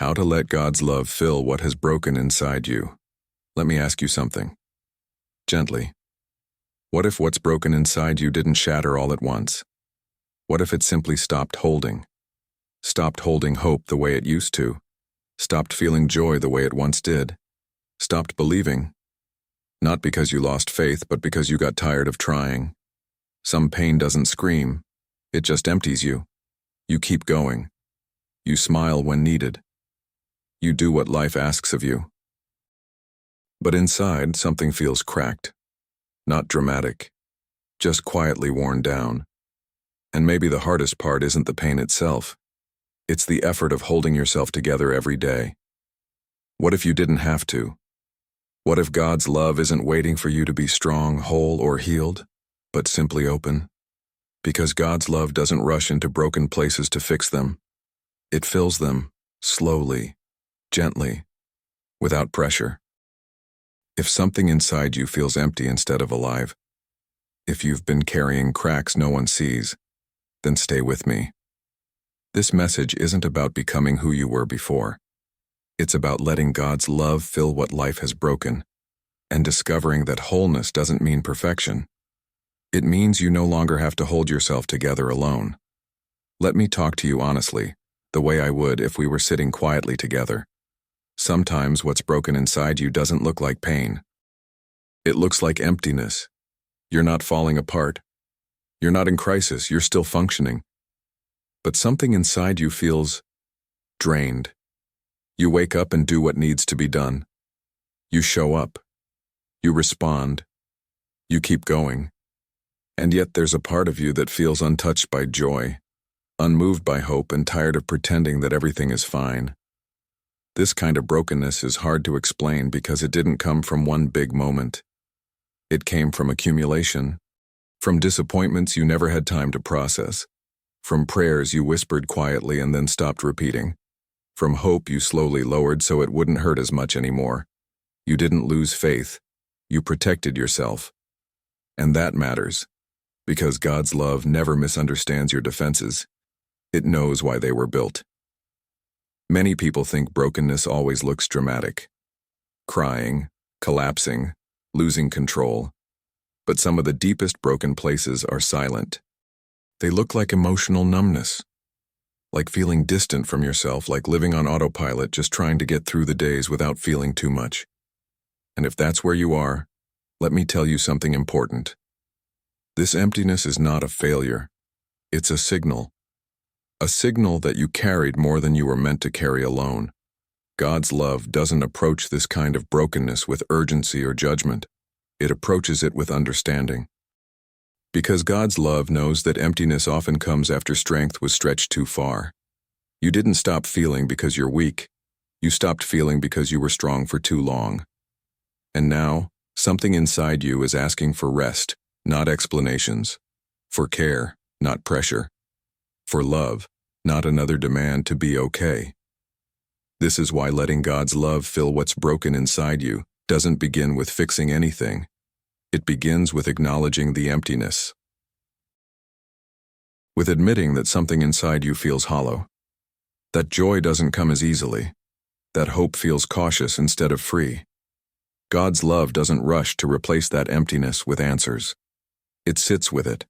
How to let God's love fill what has broken inside you. Let me ask you something. Gently. What if what's broken inside you didn't shatter all at once? What if it simply stopped holding? Stopped holding hope the way it used to? Stopped feeling joy the way it once did? Stopped believing? Not because you lost faith, but because you got tired of trying. Some pain doesn't scream. It just empties you. You keep going. You smile when needed. You do what life asks of you. But inside, something feels cracked. Not dramatic. Just quietly worn down. And maybe the hardest part isn't the pain itself. It's the effort of holding yourself together every day. What if you didn't have to? What if God's love isn't waiting for you to be strong, whole, or healed, but simply open? Because God's love doesn't rush into broken places to fix them. It fills them, slowly, gently, without pressure. If something inside you feels empty instead of alive, if you've been carrying cracks no one sees, then stay with me. This message isn't about becoming who you were before. It's about letting God's love fill what life has broken, and discovering that wholeness doesn't mean perfection. It means you no longer have to hold yourself together alone. Let me talk to you honestly, the way I would if we were sitting quietly together. Sometimes what's broken inside you doesn't look like pain. It looks like emptiness. You're not falling apart. You're not in crisis, you're still functioning. But something inside you feels drained. You wake up and do what needs to be done. You show up. You respond. You keep going. And yet there's a part of you that feels untouched by joy, unmoved by hope, and tired of pretending that everything is fine. This kind of brokenness is hard to explain because it didn't come from one big moment. It came from accumulation, from disappointments you never had time to process, from prayers you whispered quietly and then stopped repeating, from hope you slowly lowered so it wouldn't hurt as much anymore. You didn't lose faith. You protected yourself. And that matters, because God's love never misunderstands your defenses. It knows why they were built. Many people think brokenness always looks dramatic. Crying, collapsing, losing control. But some of the deepest broken places are silent. They look like emotional numbness. Like feeling distant from yourself, like living on autopilot, just trying to get through the days without feeling too much. And if that's where you are, let me tell you something important. This emptiness is not a failure. It's a signal. A signal that you carried more than you were meant to carry alone. God's love doesn't approach this kind of brokenness with urgency or judgment. It approaches it with understanding. Because God's love knows that emptiness often comes after strength was stretched too far. You didn't stop feeling because you're weak. You stopped feeling because you were strong for too long. And now, something inside you is asking for rest, not explanations. For care, not pressure. For love, not another demand to be okay. This is why letting God's love fill what's broken inside you doesn't begin with fixing anything. It begins with acknowledging the emptiness. With admitting that something inside you feels hollow. That joy doesn't come as easily. That hope feels cautious instead of free. God's love doesn't rush to replace that emptiness with answers. It sits with it.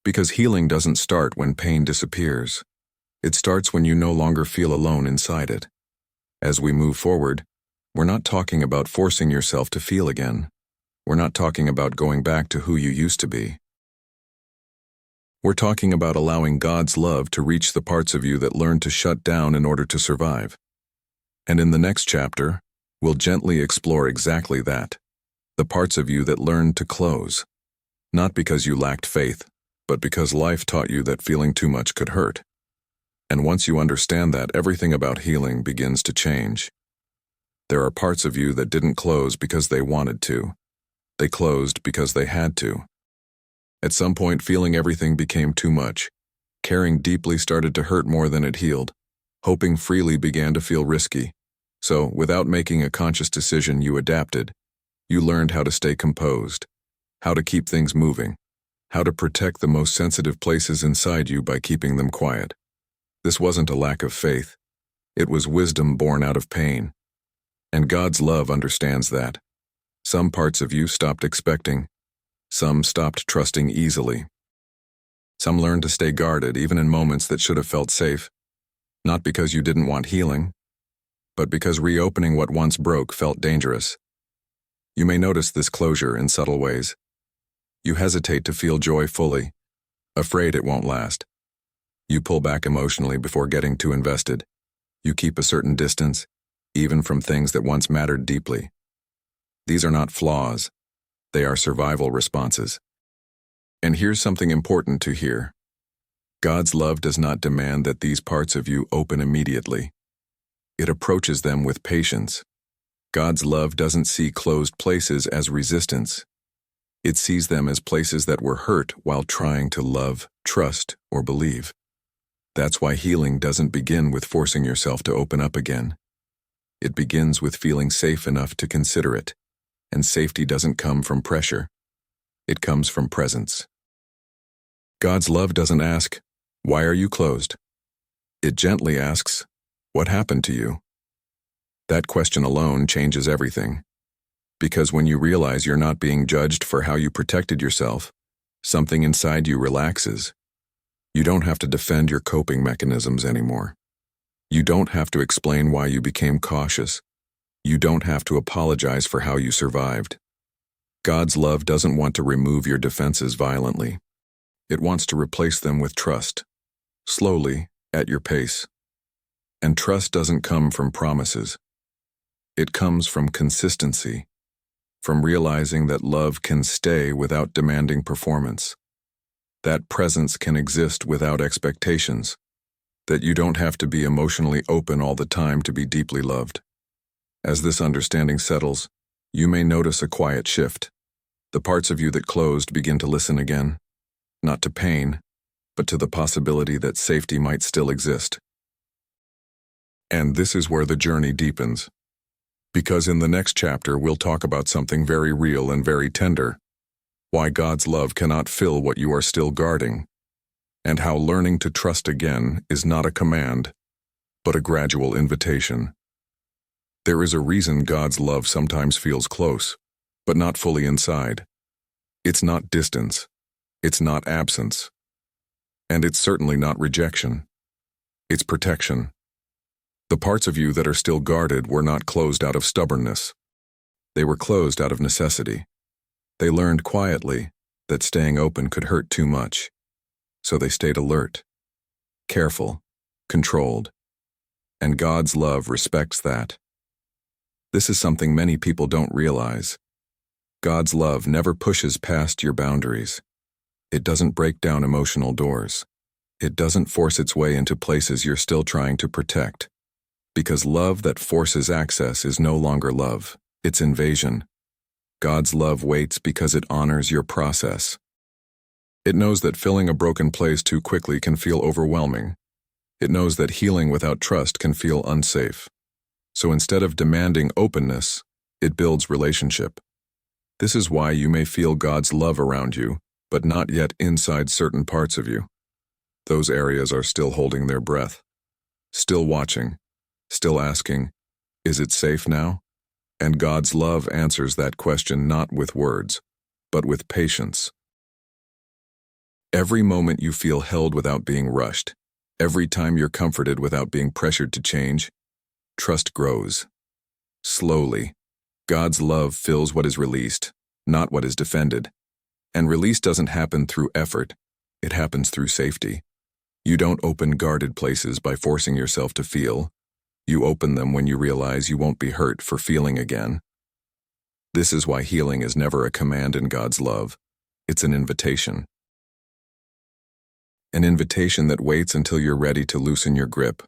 Because healing doesn't start when pain disappears. It starts when you no longer feel alone inside it. As we move forward, we're not talking about forcing yourself to feel again. We're not talking about going back to who you used to be. We're talking about allowing God's love to reach the parts of you that learned to shut down in order to survive. And in the next chapter, we'll gently explore exactly that. The parts of you that learned to close. Not because you lacked faith, but because life taught you that feeling too much could hurt. And once you understand that, everything about healing begins to change. There are parts of you that didn't close because they wanted to. They closed because they had to. At some point, feeling everything became too much. Caring deeply started to hurt more than it healed. Hoping freely began to feel risky. So, without making a conscious decision, you adapted. You learned how to stay composed, how to keep things moving, how to protect the most sensitive places inside you by keeping them quiet. This wasn't a lack of faith. It was wisdom born out of pain. And God's love understands that. Some parts of you stopped expecting. Some stopped trusting easily. Some learned to stay guarded even in moments that should have felt safe. Not because you didn't want healing, but because reopening what once broke felt dangerous. You may notice this closure in subtle ways. You hesitate to feel joy fully, afraid it won't last. You pull back emotionally before getting too invested. You keep a certain distance, even from things that once mattered deeply. These are not flaws. They are survival responses. And here's something important to hear. God's love does not demand that these parts of you open immediately. It approaches them with patience. God's love doesn't see closed places as resistance. It sees them as places that were hurt while trying to love, trust, or believe. That's why healing doesn't begin with forcing yourself to open up again. It begins with feeling safe enough to consider it. And safety doesn't come from pressure. It comes from presence. God's love doesn't ask, "Why are you closed?" It gently asks, "What happened to you?" That question alone changes everything. Because when you realize you're not being judged for how you protected yourself, something inside you relaxes. You don't have to defend your coping mechanisms anymore. You don't have to explain why you became cautious. You don't have to apologize for how you survived. God's love doesn't want to remove your defenses violently. It wants to replace them with trust, slowly, at your pace. And trust doesn't come from promises. It comes from consistency, from realizing that love can stay without demanding performance, that presence can exist without expectations, that you don't have to be emotionally open all the time to be deeply loved. As this understanding settles, you may notice a quiet shift. The parts of you that closed begin to listen again, not to pain, but to the possibility that safety might still exist. And this is where the journey deepens. Because in the next chapter, we'll talk about something very real and very tender, why God's love cannot fill what you are still guarding, and how learning to trust again is not a command, but a gradual invitation. There is a reason God's love sometimes feels close, but not fully inside. It's not distance. It's not absence. And it's certainly not rejection. It's protection. The parts of you that are still guarded were not closed out of stubbornness. They were closed out of necessity. They learned quietly that staying open could hurt too much. So they stayed alert, careful, controlled. And God's love respects that. This is something many people don't realize. God's love never pushes past your boundaries. It doesn't break down emotional doors. It doesn't force its way into places you're still trying to protect. Because love that forces access is no longer love, it's invasion. God's love waits because it honors your process. It knows that filling a broken place too quickly can feel overwhelming. It knows that healing without trust can feel unsafe. So instead of demanding openness, it builds relationship. This is why you may feel God's love around you, but not yet inside certain parts of you. Those areas are still holding their breath, still watching, still asking, "Is it safe now?" And God's love answers that question not with words, but with patience. Every moment you feel held without being rushed, every time you're comforted without being pressured to change, trust grows. Slowly, God's love fills what is released, not what is defended. And release doesn't happen through effort, it happens through safety. You don't open guarded places by forcing yourself to feel. You open them when you realize you won't be hurt for feeling again. This is why healing is never a command in God's love. It's an invitation. An invitation that waits until you're ready to loosen your grip,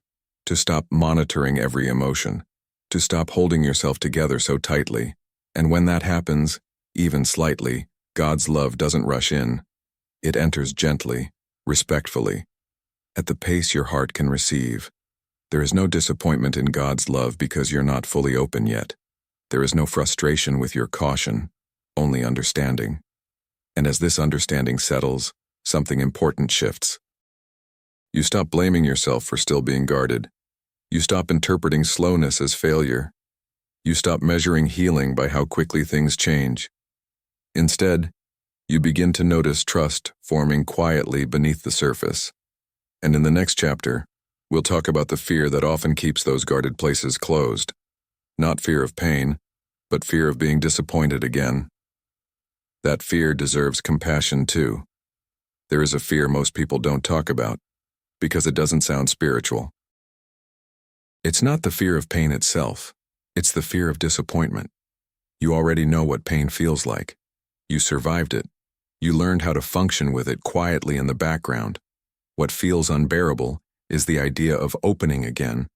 to stop monitoring every emotion, to stop holding yourself together so tightly. And when that happens, even slightly, God's love doesn't rush in. It enters gently, respectfully, at the pace your heart can receive. There is no disappointment in God's love because you're not fully open yet. There is no frustration with your caution, only understanding. And as this understanding settles, something important shifts. You stop blaming yourself for still being guarded. You stop interpreting slowness as failure. You stop measuring healing by how quickly things change. Instead, you begin to notice trust forming quietly beneath the surface. And in the next chapter, we'll talk about the fear that often keeps those guarded places closed. Not fear of pain, but fear of being disappointed again. That fear deserves compassion too. There is a fear most people don't talk about, because it doesn't sound spiritual. It's not the fear of pain itself, it's the fear of disappointment. You already know what pain feels like. You survived it. You learned how to function with it quietly in the background. What feels unbearable is the idea of opening again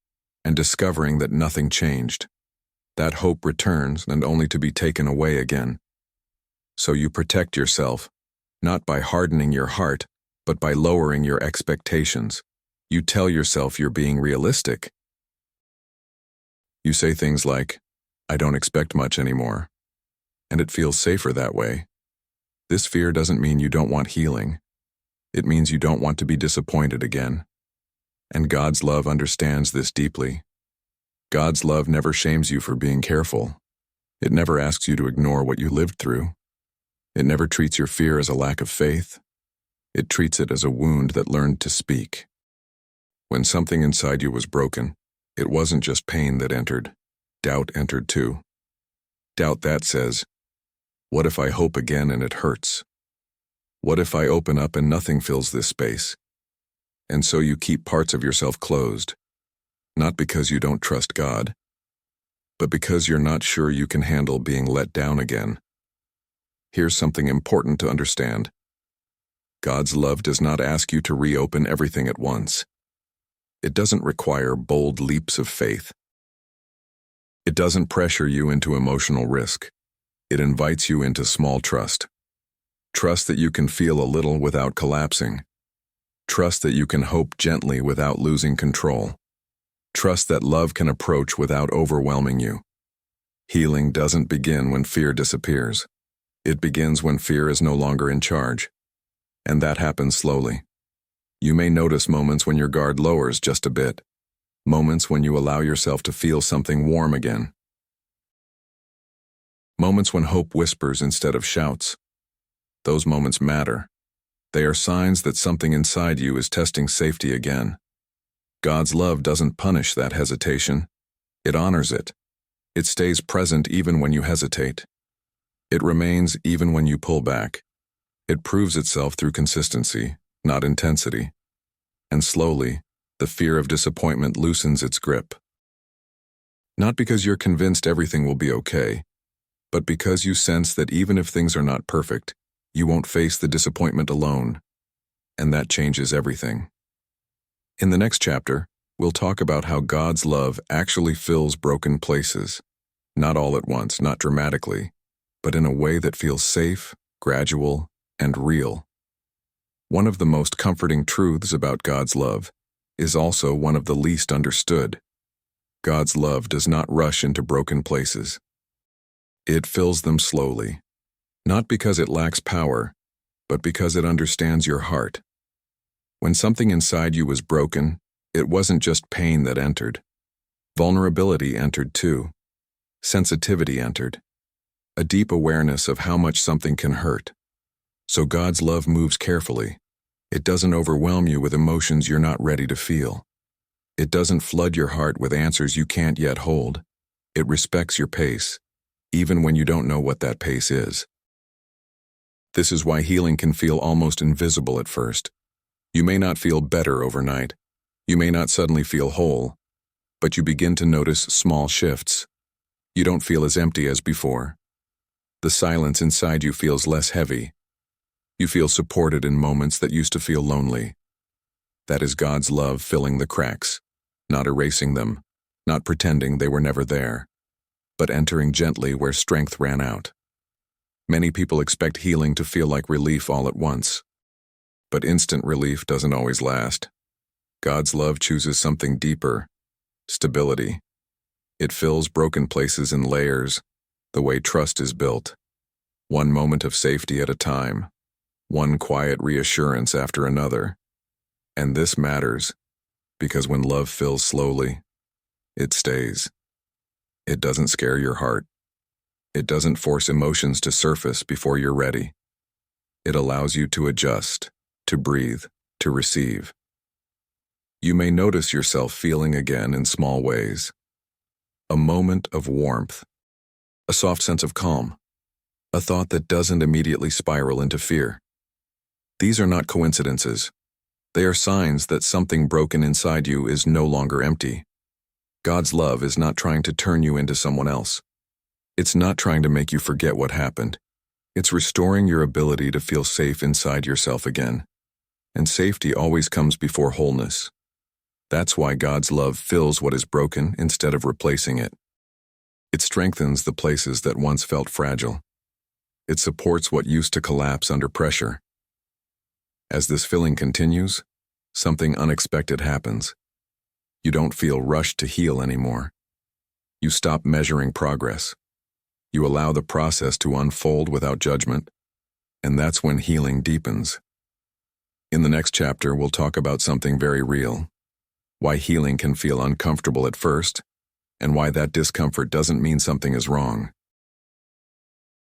and discovering that nothing changed. That hope returns and only to be taken away again. So you protect yourself, not by hardening your heart, but by lowering your expectations. You tell yourself you're being realistic. You say things like, "I don't expect much anymore," and it feels safer that way. This fear doesn't mean you don't want healing. It means you don't want to be disappointed again. And God's love understands this deeply. God's love never shames you for being careful. It never asks you to ignore what you lived through. It never treats your fear as a lack of faith. It treats it as a wound that learned to speak. When something inside you was broken, it wasn't just pain that entered. Doubt entered too. Doubt that says, "What if I hope again and it hurts? What if I open up and nothing fills this space?" And so you keep parts of yourself closed, not because you don't trust God, but because you're not sure you can handle being let down again. Here's something important to understand. God's love does not ask you to reopen everything at once. It doesn't require bold leaps of faith. It doesn't pressure you into emotional risk. It invites you into small trust. Trust that you can feel a little without collapsing. Trust that you can hope gently without losing control. Trust that love can approach without overwhelming you. Healing doesn't begin when fear disappears. It begins when fear is no longer in charge. And that happens slowly. You may notice moments when your guard lowers just a bit. Moments when you allow yourself to feel something warm again. Moments when hope whispers instead of shouts. Those moments matter. They are signs that something inside you is testing safety again. God's love doesn't punish that hesitation. It honors it. It stays present even when you hesitate. It remains even when you pull back. It proves itself through consistency, not intensity. And slowly, the fear of disappointment loosens its grip. Not because you're convinced everything will be okay, but because you sense that even if things are not perfect, you won't face the disappointment alone. And that changes everything. In the next chapter, we'll talk about how God's love actually fills broken places. Not all at once, not dramatically, but in a way that feels safe, gradual, and real. One of the most comforting truths about God's love is also one of the least understood. God's love does not rush into broken places. It fills them slowly, not because it lacks power, but because it understands your heart. When something inside you was broken, it wasn't just pain that entered. Vulnerability entered too. Sensitivity entered. A deep awareness of how much something can hurt. So God's love moves carefully. It doesn't overwhelm you with emotions you're not ready to feel. It doesn't flood your heart with answers you can't yet hold. It respects your pace, even when you don't know what that pace is. This is why healing can feel almost invisible at first. You may not feel better overnight. You may not suddenly feel whole, but you begin to notice small shifts. You don't feel as empty as before. The silence inside you feels less heavy. You feel supported in moments that used to feel lonely. That is God's love filling the cracks, not erasing them, not pretending they were never there, but entering gently where strength ran out. Many people expect healing to feel like relief all at once. But instant relief doesn't always last. God's love chooses something deeper, stability. It fills broken places in layers, the way trust is built. One moment of safety at a time, one quiet reassurance after another. And this matters, because when love fills slowly, it stays. It doesn't scare your heart. It doesn't force emotions to surface before you're ready. It allows you to adjust, to breathe, to receive. You may notice yourself feeling again in small ways. A moment of warmth, a soft sense of calm, a thought that doesn't immediately spiral into fear. These are not coincidences. They are signs that something broken inside you is no longer empty. God's love is not trying to turn you into someone else. It's not trying to make you forget what happened. It's restoring your ability to feel safe inside yourself again. And safety always comes before wholeness. That's why God's love fills what is broken instead of replacing it. It strengthens the places that once felt fragile. It supports what used to collapse under pressure. As this filling continues, something unexpected happens. You don't feel rushed to heal anymore. You stop measuring progress. You allow the process to unfold without judgment, and that's when healing deepens. In the next chapter, we'll talk about something very real: why healing can feel uncomfortable at first, and why that discomfort doesn't mean something is wrong.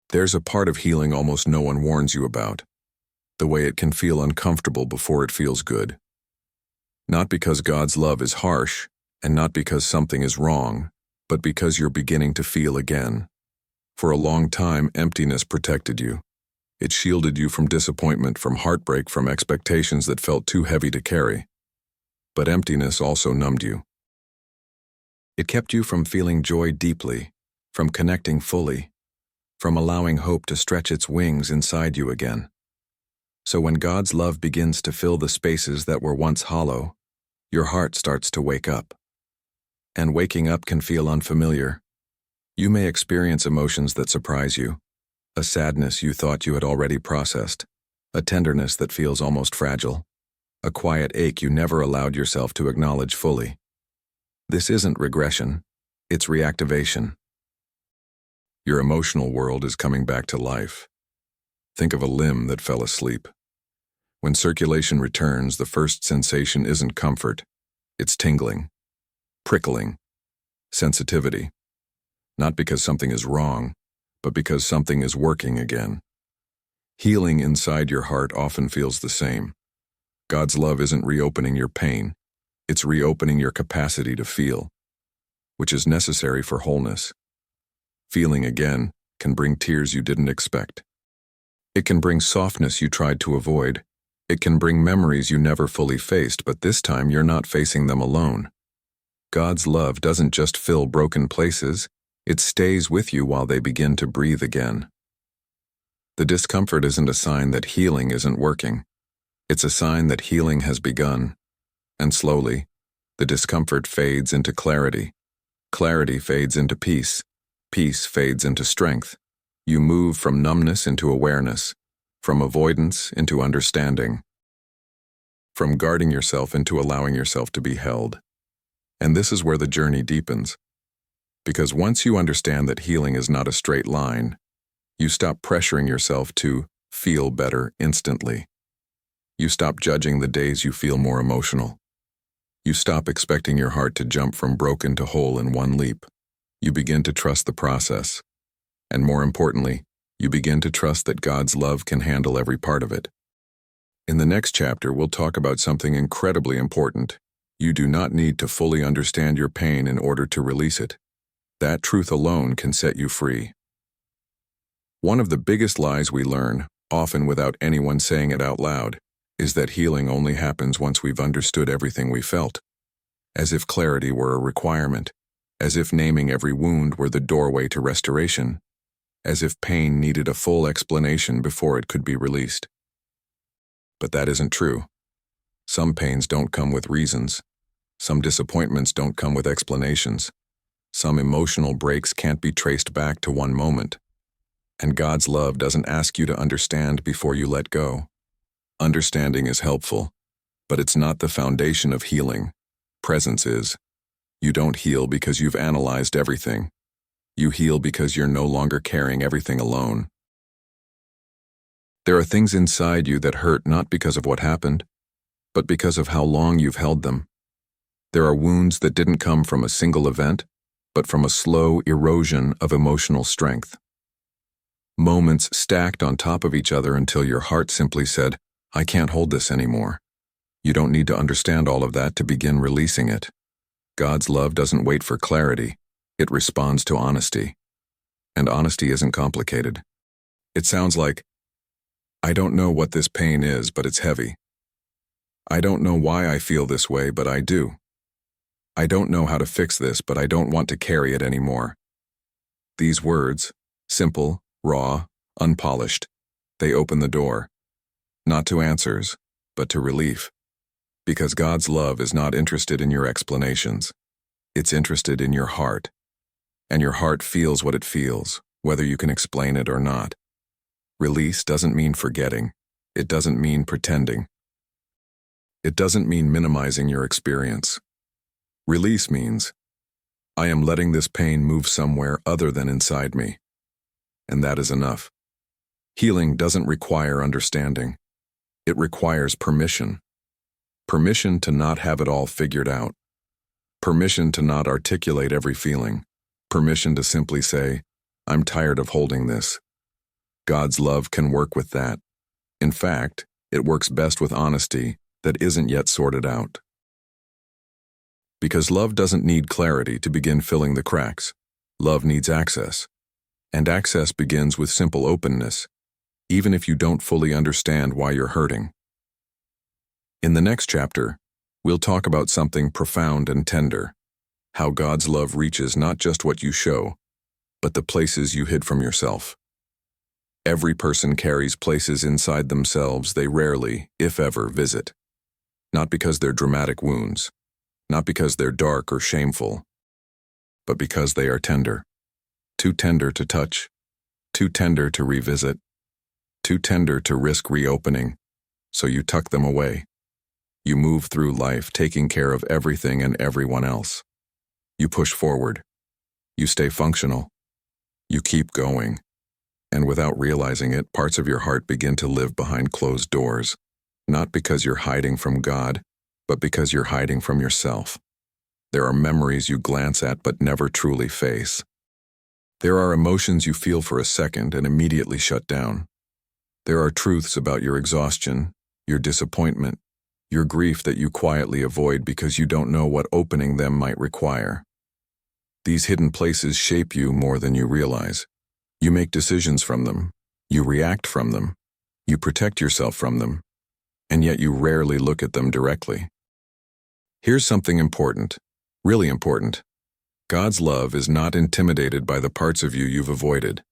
There's a part of healing almost no one warns you about, the way it can feel uncomfortable before it feels good. Not because God's love is harsh, and not because something is wrong, but because you're beginning to feel again. For a long time, emptiness protected you. It shielded you from disappointment, from heartbreak, from expectations that felt too heavy to carry. But emptiness also numbed you. It kept you from feeling joy deeply, from connecting fully, from allowing hope to stretch its wings inside you again. So when God's love begins to fill the spaces that were once hollow, your heart starts to wake up. And waking up can feel unfamiliar. You may experience emotions that surprise you, a sadness you thought you had already processed, a tenderness that feels almost fragile, a quiet ache you never allowed yourself to acknowledge fully. This isn't regression, it's reactivation. Your emotional world is coming back to life. Think of a limb that fell asleep. When circulation returns, the first sensation isn't comfort, it's tingling, prickling, sensitivity. Not because something is wrong, but because something is working again. Healing inside your heart often feels the same. God's love isn't reopening your pain, it's reopening your capacity to feel, which is necessary for wholeness. Feeling again can bring tears you didn't expect. It can bring softness you tried to avoid. It can bring memories you never fully faced, but this time you're not facing them alone. God's love doesn't just fill broken places, it stays with you while they begin to breathe again. The discomfort isn't a sign that healing isn't working. It's a sign that healing has begun. And slowly, the discomfort fades into clarity. Clarity fades into peace. Peace fades into strength. You move from numbness into awareness, from avoidance into understanding, from guarding yourself into allowing yourself to be held. And this is where the journey deepens. Because once you understand that healing is not a straight line, you stop pressuring yourself to feel better instantly. You stop judging the days you feel more emotional. You stop expecting your heart to jump from broken to whole in one leap. You begin to trust the process. And more importantly, you begin to trust that God's love can handle every part of it. In the next chapter, we'll talk about something incredibly important. You do not need to fully understand your pain in order to release it. That truth alone can set you free. One of the biggest lies we learn, often without anyone saying it out loud, is that healing only happens once we've understood everything we felt. As if clarity were a requirement. As if naming every wound were the doorway to restoration. As if pain needed a full explanation before it could be released. But that isn't true. Some pains don't come with reasons. Some disappointments don't come with explanations. Some emotional breaks can't be traced back to one moment. And God's love doesn't ask you to understand before you let go. Understanding is helpful, but it's not the foundation of healing. Presence is. You don't heal because you've analyzed everything. You heal because you're no longer carrying everything alone. There are things inside you that hurt not because of what happened, but because of how long you've held them. There are wounds that didn't come from a single event, but from a slow erosion of emotional strength. Moments stacked on top of each other until your heart simply said, "I can't hold this anymore." You don't need to understand all of that to begin releasing it. God's love doesn't wait for clarity. It responds to honesty. And honesty isn't complicated. It sounds like, "I don't know what this pain is, but it's heavy. I don't know why I feel this way, but I do. I don't know how to fix this, but I don't want to carry it anymore." These words, simple, raw, unpolished, they open the door, not to answers, but to relief. Because God's love is not interested in your explanations. It's interested in your heart. And your heart feels what it feels, whether you can explain it or not. Release doesn't mean forgetting. It doesn't mean pretending. It doesn't mean minimizing your experience. Release means, I am letting this pain move somewhere other than inside me. And that is enough. Healing doesn't require understanding. It requires permission. Permission to not have it all figured out. Permission to not articulate every feeling. Permission to simply say, "I'm tired of holding this." God's love can work with that. In fact, it works best with honesty that isn't yet sorted out. Because love doesn't need clarity to begin filling the cracks. Love needs access. And access begins with simple openness, even if you don't fully understand why you're hurting. In the next chapter, we'll talk about something profound and tender, how God's love reaches not just what you show, but the places you hid from yourself. Every person carries places inside themselves they rarely, if ever, visit. Not because they're dramatic wounds, not because they're dark or shameful, but because they are tender. Too tender to touch, too tender to revisit, too tender to risk reopening, so you tuck them away. You move through life taking care of everything and everyone else. You push forward. You stay functional. You keep going. And without realizing it, parts of your heart begin to live behind closed doors, not because you're hiding from God, but because you're hiding from yourself. There are memories you glance at but never truly face. There are emotions you feel for a second and immediately shut down. There are truths about your exhaustion, your disappointment, your grief that you quietly avoid because you don't know what opening them might require. These hidden places shape you more than you realize. You make decisions from them. You react from them. You protect yourself from them. And yet you rarely look at them directly. Here's something important, really important. God's love is not intimidated by the parts of you you've avoided.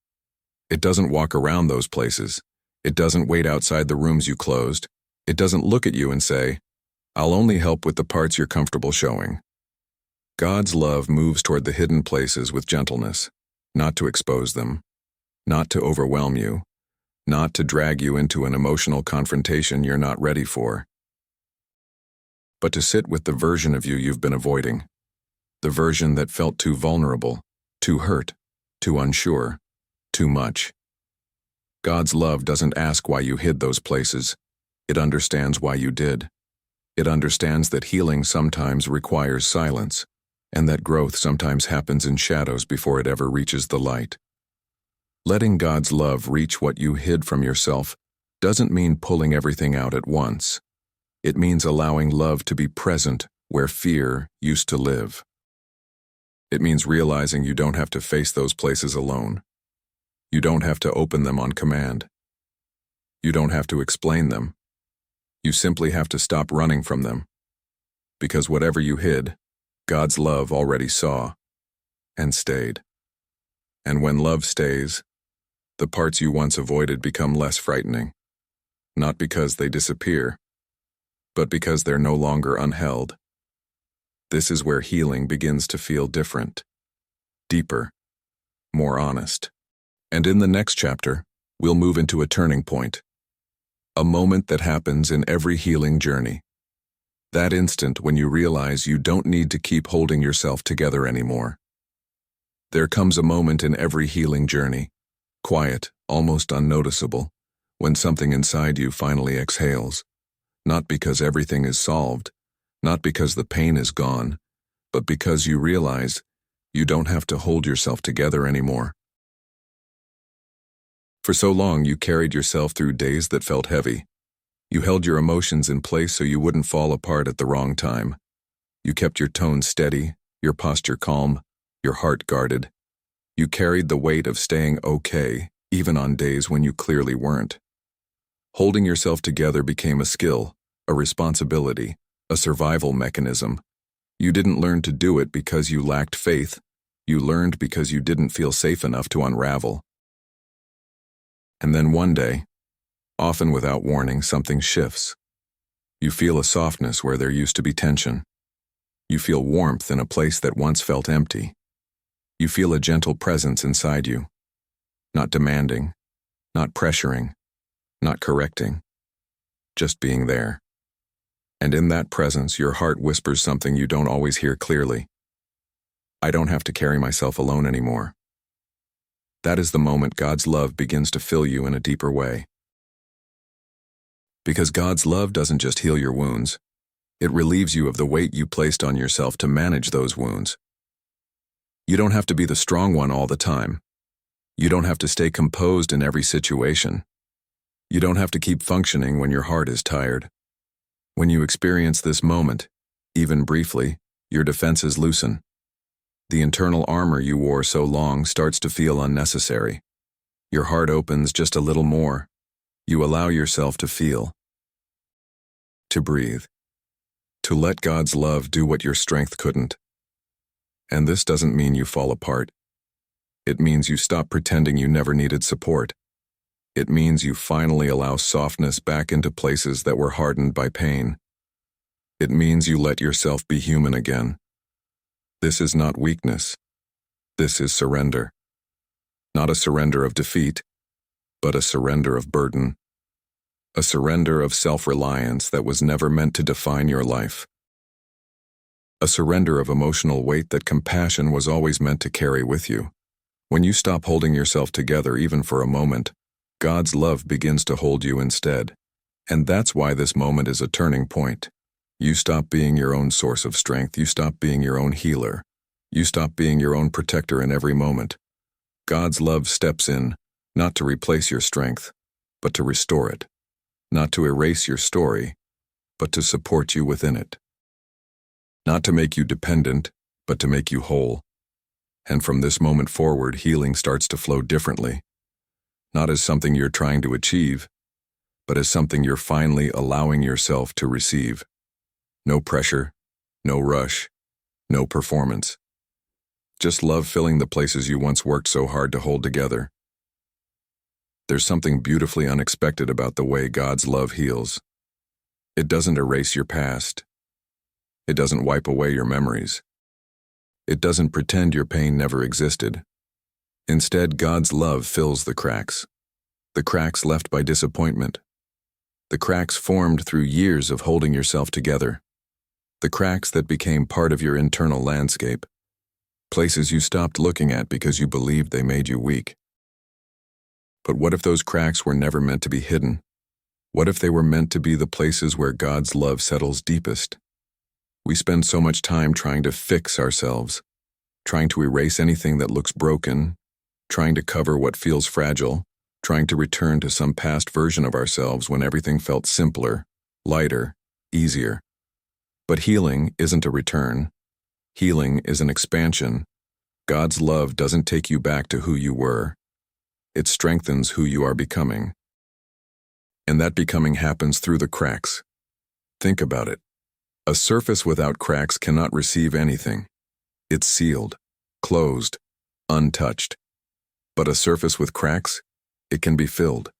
It doesn't walk around those places. It doesn't wait outside the rooms you closed. It doesn't look at you and say, "I'll only help with the parts you're comfortable showing." God's love moves toward the hidden places with gentleness, not to expose them, not to overwhelm you, not to drag you into an emotional confrontation you're not ready for, but to sit with the version of you you've been avoiding, the version that felt too vulnerable, too hurt, too unsure, too much. God's love doesn't ask why you hid those places. It understands why you did. It understands that healing sometimes requires silence, and that growth sometimes happens in shadows before it ever reaches the light. Letting God's love reach what you hid from yourself doesn't mean pulling everything out at once. It means allowing love to be present where fear used to live. It means realizing you don't have to face those places alone. You don't have to open them on command. You don't have to explain them. You simply have to stop running from them. Because whatever you hid, God's love already saw and stayed. And when love stays, the parts you once avoided become less frightening. Not because they disappear, but because they're no longer unheld. This is where healing begins to feel different, deeper, more honest. And in the next chapter, we'll move into a turning point. A moment that happens in every healing journey. That instant when you realize you don't need to keep holding yourself together anymore. There comes a moment in every healing journey, quiet, almost unnoticeable, when something inside you finally exhales. Not because everything is solved, Not because the pain is gone, but because you realize you don't have to hold yourself together anymore. For so long, you carried yourself through days that felt heavy. You held your emotions in place so you wouldn't fall apart at the wrong time. You kept your tone steady, your posture calm, your heart guarded. You carried the weight of staying okay, even on days when you clearly weren't. Holding yourself together became a skill, a responsibility, a survival mechanism. You didn't learn to do it because you lacked faith. You learned because you didn't feel safe enough to unravel. And then one day, often without warning, something shifts. You feel a softness where there used to be tension. You feel warmth in a place that once felt empty. You feel a gentle presence inside you. Not demanding, not pressuring, not correcting, just being there. And in that presence, your heart whispers something you don't always hear clearly. I don't have to carry myself alone anymore. That is the moment God's love begins to fill you in a deeper way. Because God's love doesn't just heal your wounds, it relieves you of the weight you placed on yourself to manage those wounds. You don't have to be the strong one all the time. You don't have to stay composed in every situation. You don't have to keep functioning when your heart is tired. When you experience this moment, even briefly, your defenses loosen. The internal armor you wore so long starts to feel unnecessary. Your heart opens just a little more. You allow yourself to feel, to breathe, to let God's love do what your strength couldn't. And this doesn't mean you fall apart. It means you stop pretending you never needed support. It means you finally allow softness back into places that were hardened by pain. It means you let yourself be human again. This is not weakness. This is surrender. Not a surrender of defeat, but a surrender of burden. A surrender of self-reliance that was never meant to define your life. A surrender of emotional weight that compassion was always meant to carry with you. When you stop holding yourself together even for a moment, God's love begins to hold you instead. And that's why this moment is a turning point. You stop being your own source of strength. You stop being your own healer. You stop being your own protector in every moment. God's love steps in, not to replace your strength, but to restore it. Not to erase your story, but to support you within it. Not to make you dependent, but to make you whole. And from this moment forward, healing starts to flow differently. Not as something you're trying to achieve, but as something you're finally allowing yourself to receive. No pressure, no rush, no performance. Just love filling the places you once worked so hard to hold together. There's something beautifully unexpected about the way God's love heals. It doesn't erase your past. It doesn't wipe away your memories. It doesn't pretend your pain never existed. Instead, God's love fills the cracks left by disappointment, the cracks formed through years of holding yourself together, the cracks that became part of your internal landscape, places you stopped looking at because you believed they made you weak. But what if those cracks were never meant to be hidden? What if they were meant to be the places where God's love settles deepest? We spend so much time trying to fix ourselves, trying to erase anything that looks broken, trying to cover what feels fragile, trying to return to some past version of ourselves when everything felt simpler, lighter, easier. But healing isn't a return. Healing is an expansion. God's love doesn't take you back to who you were. It strengthens who you are becoming. And that becoming happens through the cracks. Think about it. A surface without cracks cannot receive anything. It's sealed, closed, untouched. But a surface with cracks, it can be filled.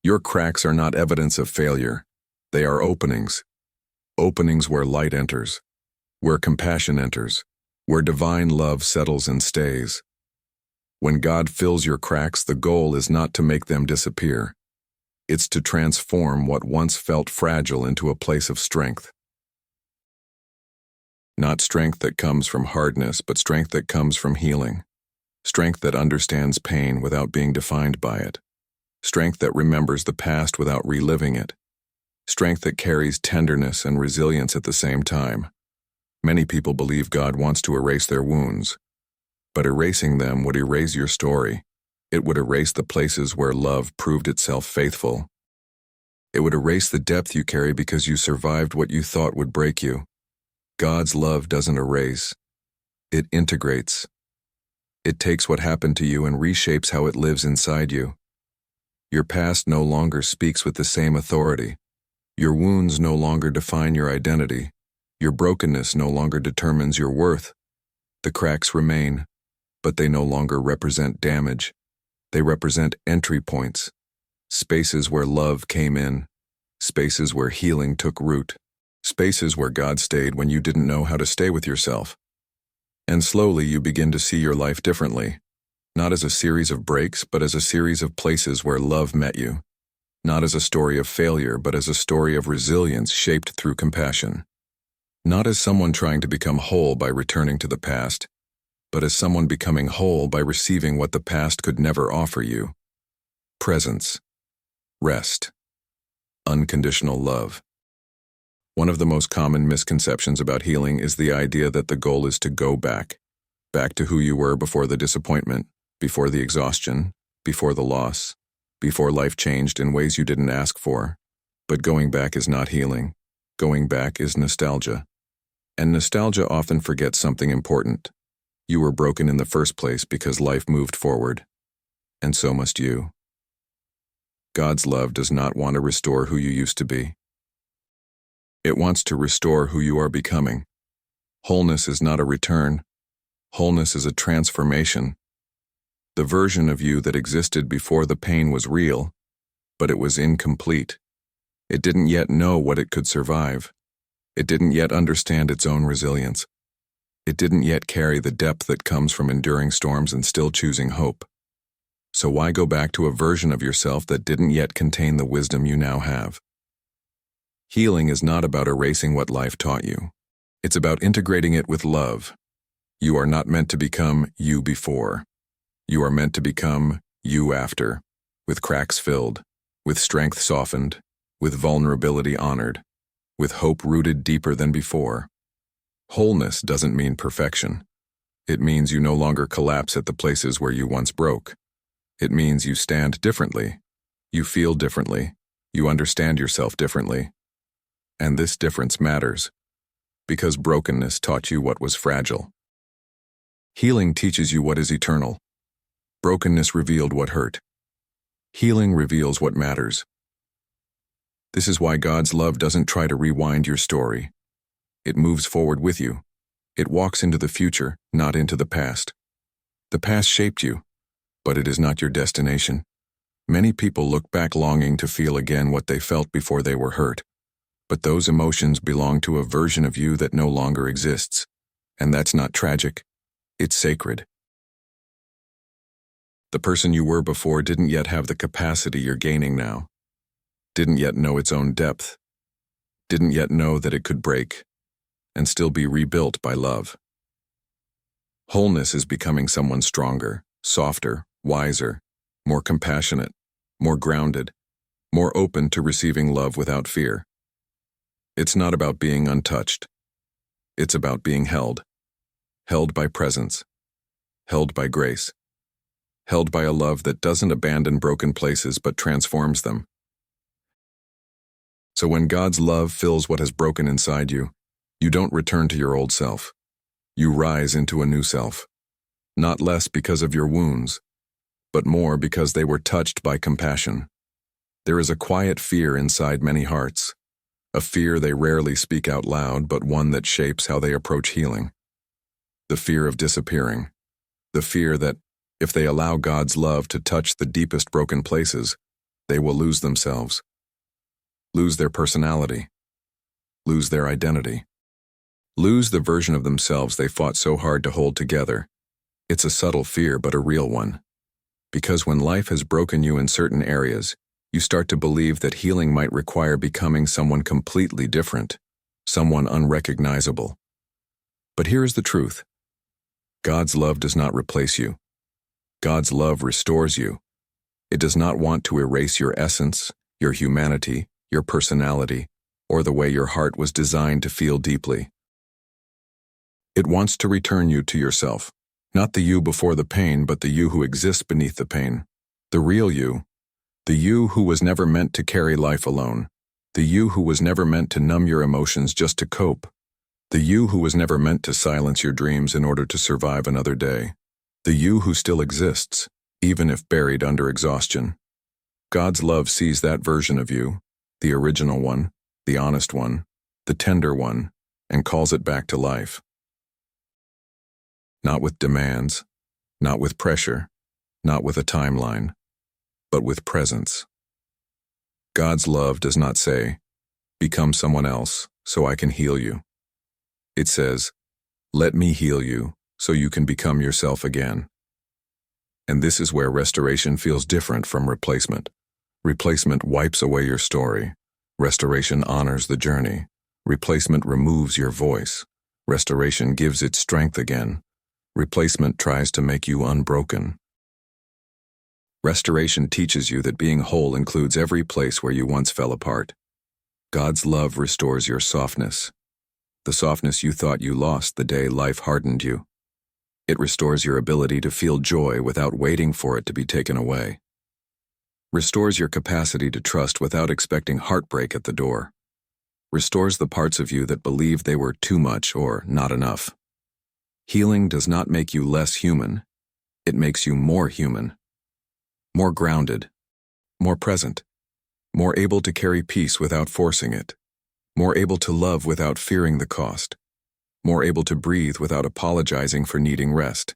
Your cracks are not evidence of failure. They are openings. Openings where light enters, where compassion enters, where divine love settles and stays. When God fills your cracks, the goal is not to make them disappear. It's to transform what once felt fragile into a place of strength. Not strength that comes from hardness, but strength that comes from healing. Strength that understands pain without being defined by it. Strength that remembers the past without reliving it. strength that carries tenderness and resilience at the same time. Many people believe God wants to erase their wounds, but erasing them would erase your story. It would erase the places where love proved itself faithful. It would erase the depth you carry because you survived what you thought would break you. God's love doesn't erase. It integrates. It takes what happened to you and reshapes how it lives inside you. Your past no longer speaks with the same authority. Your wounds no longer define your identity. Your brokenness no longer determines your worth. The cracks remain, but they no longer represent damage. They represent entry points, spaces where love came in, spaces where healing took root, spaces where God stayed when you didn't know how to stay with yourself. And slowly you begin to see your life differently, not as a series of breaks, but as a series of places where love met you, not as a story of failure, but as a story of resilience shaped through compassion, not as someone trying to become whole by returning to the past, but as someone becoming whole by receiving what the past could never offer you: presence, rest, unconditional love. One of the most common misconceptions about healing is the idea that the goal is to go back to who you were before the disappointment, before the exhaustion, before the loss, before life changed in ways you didn't ask for. But going back is not healing. Going back is nostalgia. And nostalgia often forgets something important. You were broken in the first place because life moved forward. And so must you. God's love does not want to restore who you used to be. It wants to restore who you are becoming. Wholeness is not a return. Wholeness is a transformation. The version of you that existed before the pain was real, but it was incomplete. It didn't yet know what it could survive. It didn't yet understand its own resilience. It didn't yet carry the depth that comes from enduring storms and still choosing hope. So why go back to a version of yourself that didn't yet contain the wisdom you now have? Healing is not about erasing what life taught you. It's about integrating it with love. You are not meant to become you before. You are meant to become you after, with cracks filled, with strength softened, with vulnerability honored, with hope rooted deeper than before. Wholeness doesn't mean perfection. It means you no longer collapse at the places where you once broke. It means you stand differently. You feel differently. You understand yourself differently. And this difference matters, because brokenness taught you what was fragile. Healing teaches you what is eternal. Brokenness revealed what hurt. Healing reveals what matters. This is why God's love doesn't try to rewind your story. It moves forward with you. It walks into the future, not into the past. The past shaped you, but it is not your destination. Many people look back longing to feel again what they felt before they were hurt. But those emotions belong to a version of you that no longer exists. And that's not tragic. It's sacred. The person you were before didn't yet have the capacity you're gaining now. Didn't yet know its own depth. Didn't yet know that it could break and still be rebuilt by love. Wholeness is becoming someone stronger, softer, wiser, more compassionate, more grounded, more open to receiving love without fear. It's not about being untouched. It's about being held. Held by presence. Held by grace. Held by a love that doesn't abandon broken places but transforms them. So when God's love fills what has broken inside you, you don't return to your old self. You rise into a new self. Not less because of your wounds, but more because they were touched by compassion. There is a quiet fear inside many hearts. A fear they rarely speak out loud, but one that shapes how they approach healing. The fear of disappearing. The fear that, if they allow God's love to touch the deepest broken places, they will lose themselves. Lose their personality. Lose their identity. Lose the version of themselves they fought so hard to hold together. It's a subtle fear, but a real one. Because when life has broken you in certain areas, you start to believe that healing might require becoming someone completely different, someone unrecognizable. But here is the truth. God's love does not replace you. God's love restores you. It does not want to erase your essence, your humanity, your personality, or the way your heart was designed to feel deeply. It wants to return you to yourself, not the you before the pain, but the you who exists beneath the pain. The real you, the you who was never meant to carry life alone, the you who was never meant to numb your emotions just to cope, the you who was never meant to silence your dreams in order to survive another day, the you who still exists, even if buried under exhaustion. God's love sees that version of you, the original one, the honest one, the tender one, and calls it back to life. Not with demands, not with pressure, not with a timeline, but with presence. God's love does not say, "Become someone else so I can heal you." It says, "Let me heal you so you can become yourself again." And this is where restoration feels different from replacement. Replacement wipes away your story. Restoration honors the journey. Replacement removes your voice. Restoration gives it strength again. Replacement tries to make you unbroken. Restoration teaches you that being whole includes every place where you once fell apart. God's love restores your softness, the softness you thought you lost the day life hardened you. It restores your ability to feel joy without waiting for it to be taken away. Restores your capacity to trust without expecting heartbreak at the door. Restores the parts of you that believed they were too much or not enough. Healing does not make you less human. It makes you more human. More grounded. More present. More able to carry peace without forcing it. More able to love without fearing the cost. More able to breathe without apologizing for needing rest.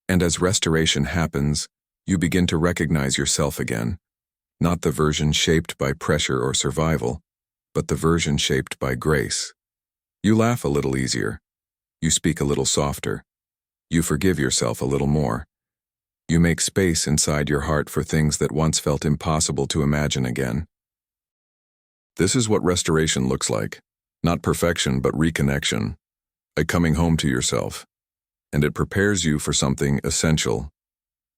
And as restoration happens, you begin to recognize yourself again, not the version shaped by pressure or survival, but the version shaped by grace. You laugh a little easier. You speak a little softer. You forgive yourself a little more. You make space inside your heart for things that once felt impossible to imagine again. This is what restoration looks like. Not perfection, but reconnection. A coming home to yourself. And it prepares you for something essential.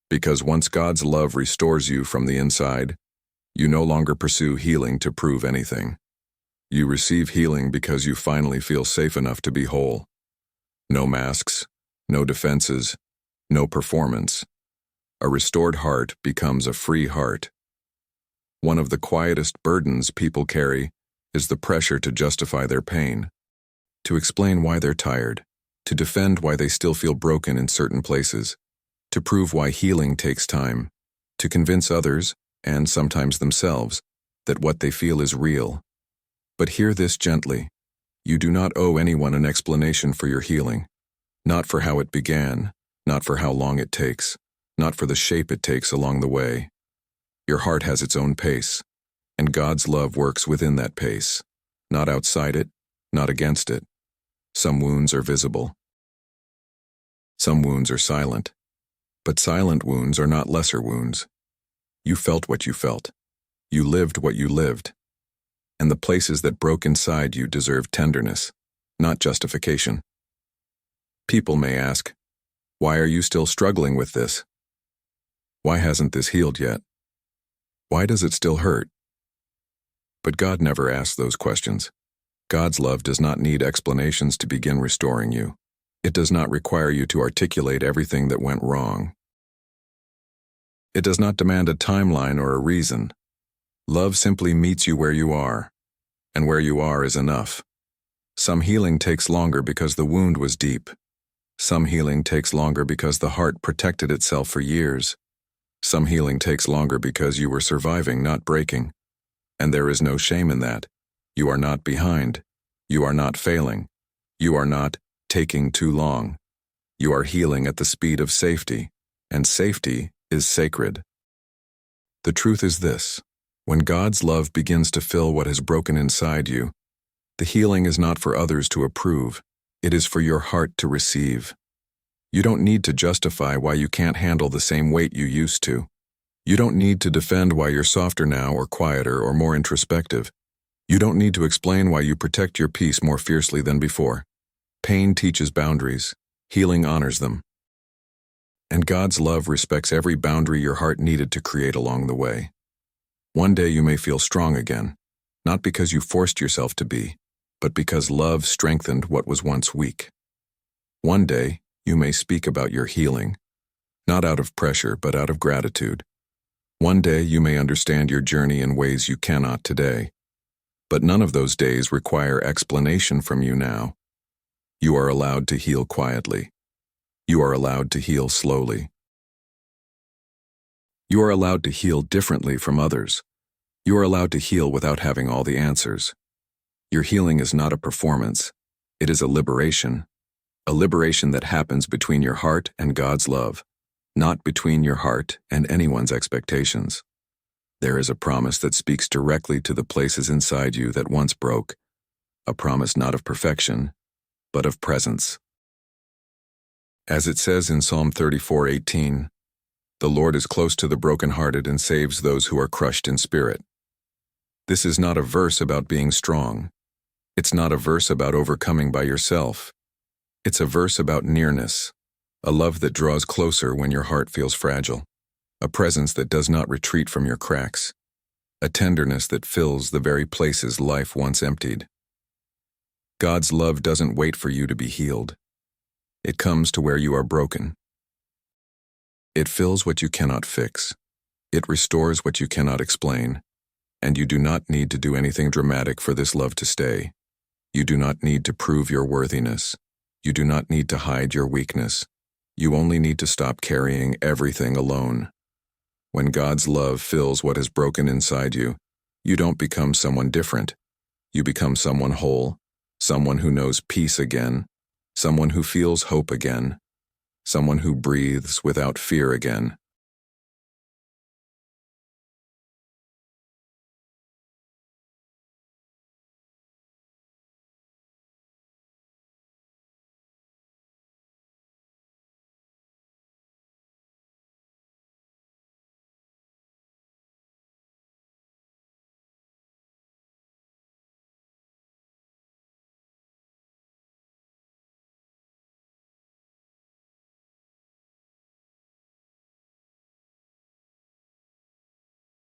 Because once God's love restores you from the inside, you no longer pursue healing to prove anything. You receive healing because you finally feel safe enough to be whole. No masks, no defenses, no performance. A restored heart becomes a free heart. One of the quietest burdens people carry is the pressure to justify their pain, to explain why they're tired, to defend why they still feel broken in certain places, to prove why healing takes time, to convince others, and sometimes themselves, that what they feel is real. But hear this gently. You do not owe anyone an explanation for your healing. Not for how it began, not for how long it takes, not for the shape it takes along the way. Your heart has its own pace, and God's love works within that pace, not outside it, not against it. Some wounds are visible. Some wounds are silent. But silent wounds are not lesser wounds. You felt what you felt. You lived what you lived. And the places that broke inside you deserve tenderness, not justification. People may ask, why are you still struggling with this? Why hasn't this healed yet? Why does it still hurt? But God never asks those questions. God's love does not need explanations to begin restoring you. It does not require you to articulate everything that went wrong. It does not demand a timeline or a reason. Love simply meets you where you are, and where you are is enough. Some healing takes longer because the wound was deep. Some healing takes longer because the heart protected itself for years. Some healing takes longer because you were surviving, not breaking. And there is no shame in that. You are not behind. You are not failing. You are not taking too long. You are healing at the speed of safety, and safety is sacred. The truth is this: when God's love begins to fill what has broken inside you, the healing is not for others to approve, it is for your heart to receive. You don't need to justify why you can't handle the same weight you used to. You don't need to defend why you're softer now or quieter or more introspective. You don't need to explain why you protect your peace more fiercely than before. Pain teaches boundaries. Healing honors them. And God's love respects every boundary your heart needed to create along the way. One day you may feel strong again. not because you forced yourself to be, but because love strengthened what was once weak. One day, you may speak about your healing, not out of pressure, but out of gratitude. One day, you may understand your journey in ways you cannot today. But none of those days require explanation from you now. You are allowed to heal quietly. You are allowed to heal slowly. You are allowed to heal differently from others. You are allowed to heal without having all the answers. Your healing is not a performance. It is a liberation that happens between your heart and God's love, not between your heart and anyone's expectations. There is a promise that speaks directly to the places inside you that once broke, a promise not of perfection, but of presence. As it says in Psalm 34:18, "The Lord is close to the brokenhearted and saves those who are crushed in spirit." This is not a verse about being strong. It's not a verse about overcoming by yourself. It's a verse about nearness, a love that draws closer when your heart feels fragile, a presence that does not retreat from your cracks, a tenderness that fills the very places life once emptied. God's love doesn't wait for you to be healed. It comes to where you are broken. It fills what you cannot fix. It restores what you cannot explain. And you do not need to do anything dramatic for this love to stay. You do not need to prove your worthiness. You do not need to hide your weakness. You only need to stop carrying everything alone. When God's love fills what is broken inside you, you don't become someone different. You become someone whole, someone who knows peace again, someone who feels hope again, someone who breathes without fear again.